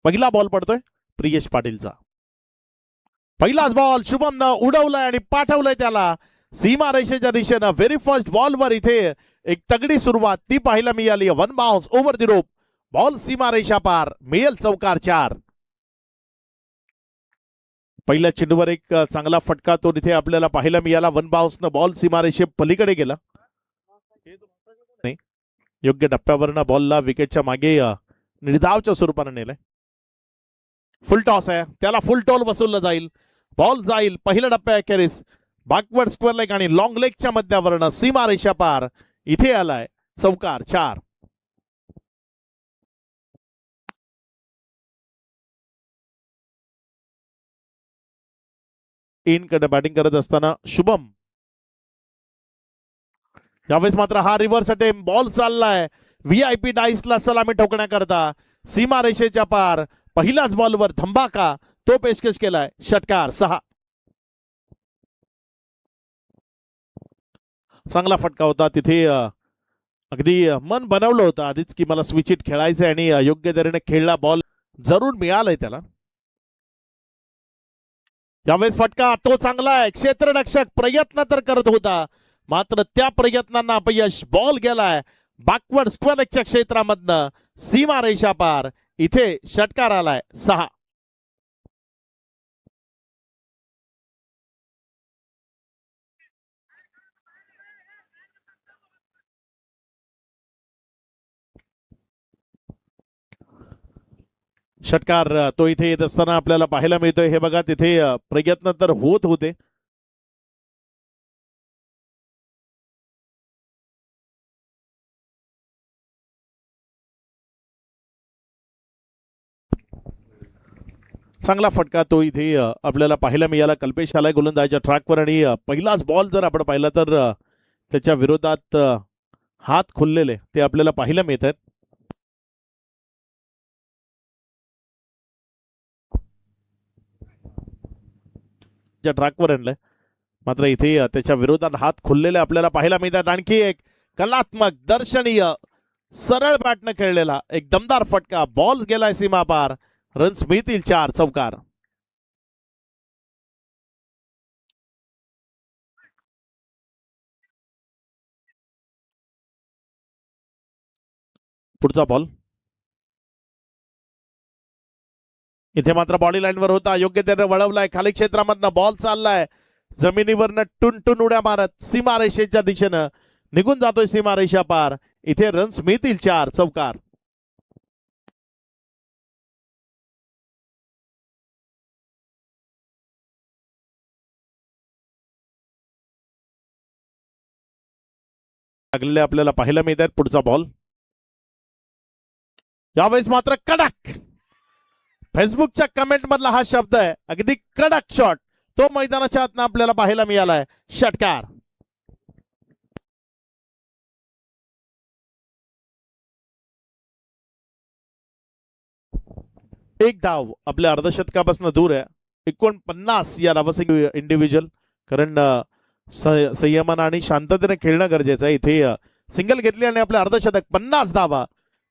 पहिला बॉल पडतोय प्रियेश पाटीलचा. पहिलाच बॉल शुभमनं उडवलाय आणि पाठवलंय त्याला सीमा रेषेच्या दिशेनं. व्हेरी फर्स्ट बॉलवर इथे एक तगडी सुरुवात ती पाहायला मिळाली. One bounce over the rope, ball सीमा रेषा पार, मिळेल चौकार 4. पहिल्या चेंडूवर एक चांगला फटका तो इथे आपल्याला पाहायला मिळाला. वन बाउन्सनं बॉल सीमारेषे पलीकडे गेला. योग्य टप्प्यावरनं बॉलला विकेटच्या मागे निर्धावच्या स्वरूपाने नेलंय. फुल टॉस आहे, त्याला फुल टॉल वसूलला जाईल. बॉल जाईल पहिल्या टप्प्या अखेरीस बॅकवर्ड स्क्वेअर लेग आणि लॉंग लेगच्या मध्यावरनं सीमा रेषा पार. इथे आलाय चौकार 4. इन कडे बॅटिंग करत असताना शुभम. यावेळेस मात्र हा रिव्हर्स अटेम्प्ट, बॉल चाललाय व्हीआयपी डाईसला सलामी ठोकण्याकरता सीमा रेषेच्या पार. पहिल्याच बॉलवर धंबाका तो पेशकश केलाय. षटकार 6. चांगला फटका होता तिथे. अगदी मन बनवलं होतं आधीच की मला स्विच इट खेळायचंय आणि योग्य तऱ्हेने खेळला. बॉल जरूर मिळालाय त्याला. यावेळेस फटका तो चांगला आहे. क्षेत्ररक्षक प्रयत्न तर करत होता, मात्र त्या प्रयत्नांना अपयश. बॉल गेलाय बॅकवर्ड स्क्वेअरच्या क्षेत्रामधनं सीमा रेषा पार. इथे षटकार आलाय 6. षटकार तो इथे येत असताना आपल्याला पाहायला मिळतोय. हे बघा तिथे प्रयत्न तर होत होते. चांगला फटका तो इथे आपल्याला पाहायला मिळाला. कल्पेश आलाय गोलंदाजीच्या ट्रॅकवर आणि पहिलाच बॉल जर आपण पाहिला तर त्याच्या विरोधात हात खुललेले ते आपल्याला पाहायला मिळत आहेत. ट्रॅकवर आणलंय, मात्र इथे त्याच्या विरोधात हात खुललेले आपल्याला पाहायला मिळतात. आणखी एक कलात्मक दर्शनीय सरळ बॅटनं खेळलेला एक दमदार फटका. बॉल गेलाय सीमा पार. रन्स मिळतील 4. चौकार. पुढचा बॉल इथे मात्र बॉडी लाईनवर होता, योग्य त्याने वळवलाय. खाली क्षेत्रामधनं बॉल चाललाय जमिनीवरनं टुनटुन उड्या मारत सीमा रेषेच्या दिशेनं निघून जातोय सीमा रेषा पार. इथे रन्स मिळतील 4. चौकार. लागलेले आपल्याला पाहायला मिळत आहेत. पुढचा बॉल यावेळेस मात्र कडक. फेसबुकच्या कमेंट मधला हा शब्द आहे, अगदी कडक शॉट तो मैदानाच्या आतनं आपल्याला पाहायला मिळालाय. षटकार. एक धाव आपल्या अर्धशतकापासून दूर आहे. 49 या धावांची इंडिव्हिज्युअल, कारण संयमानं आणि शांततेने खेळणं गरजेचं आहे. इथे सिंगल घेतली आणि आपल्या अर्धशतक 50 धावा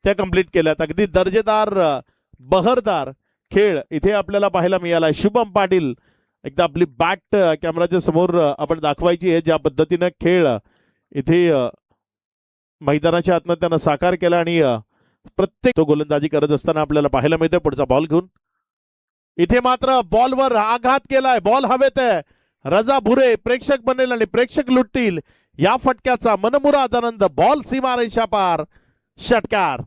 त्या कंप्लीट केल्यात. अगदी दर्जेदार बहरदार खेळ इथे आपल्याला पाहायला मिळाला. शुभम पाटील एकदा आपली बॅट कॅमेराच्या समोर आपण दाखवायची आहे. ज्या पद्धतीनं खेळ इथे मैदानाच्या आतनं त्यानं साकार केला आणि प्रत्येक तो गोलंदाजी करत असताना आपल्याला पाहायला मिळते. पुढचा बॉल घेऊन इथे मात्र बॉलवर आघात केलाय. बॉल हवेत आहे. रजा भुरे प्रेक्षक बनेल आणि प्रेक्षक लुटतील या फटक्याचा मनमुराद आनंद. बॉल सीमा रेषा पार. षटकार.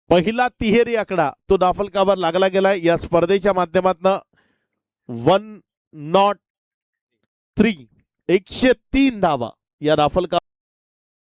पहिला तिहेरी आकडा तो दाफलकावर लागला गेलाय या स्पर्धेच्या माध्यमातून. 103 103 धावा या दाफलका